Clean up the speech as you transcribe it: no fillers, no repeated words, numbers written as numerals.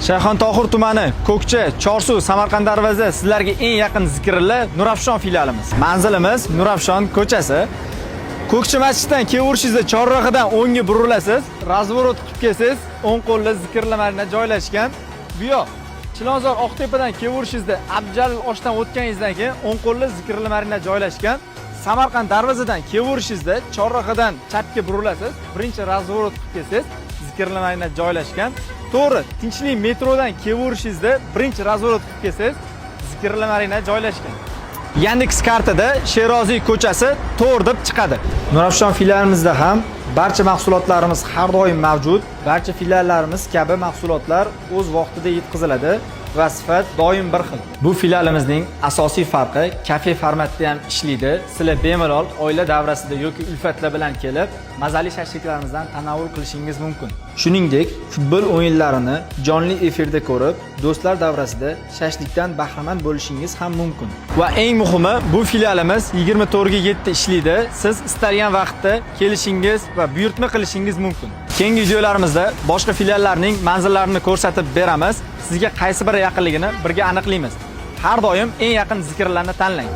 Shayxontohur tumani, Ko'kcha, Chorsu, Samarqand darvoza sizlarga eng yaqin zikrli Nurafshon filialimiz. Manzilimiz Nurafshon ko'chasi. Ko'kcha masjiddan kelaverishingizda chorrahadan o'ngga burilasiz, razvorot qilib kelsiz, o'ng qo'lli zikrli marina joylashgan. Bu yoq Chilonzor Oqtepadan kelaverishingizda Abjalil oshdan o'tganingizdan keyin o'ng qo'lli zikrli marina joylashgan. Samarqand darvozadan kelaverishingizda chorrahadan chapga burilasiz, birinchi razvorot qilib kelsiz, zikrli marina joylashgan. To'g'ri, Tinchlik metrodan kelaverishingizda birinchi razvorot qilib kelsiz, zikrli marina joylashgan. Yandex kartada Sheroziy ko'chasi to'g'ri deb chiqadi. Nurafshon filialimizda ham barcha mahsulotlarimiz har doim mavjud. Barcha filiallarimiz kabi mahsulotlar o'z vaqtida yetkaziladi va sifat doim bir xil. Bu filialimizning asosiy farqi kafe formatida ham ishlaydi. Sizlar bemalol oila davrasida yoki ulfatlar bilan kelib, mazali shashliklarimizdan tanovul qilishingiz mumkin. Shuningdek, futbol o'yinlarini jonli efirda ko'rib, do'stlar davrasida shashlikdan bahramand bo'lishingiz ham mumkin. Va eng muhimi, bu filialimiz 24 ga 7 ishlaydi. Siz istalgan vaqtda kelishingiz va buyurtma qilishingiz mumkin. Keyingi videolarimizda boshqa filiallarning manzillarini ko'rsatib beramiz. Sizga qaysi biri yaqinligini birga aniqlaymiz. Har doim eng yaqin zikrlarni tanlang.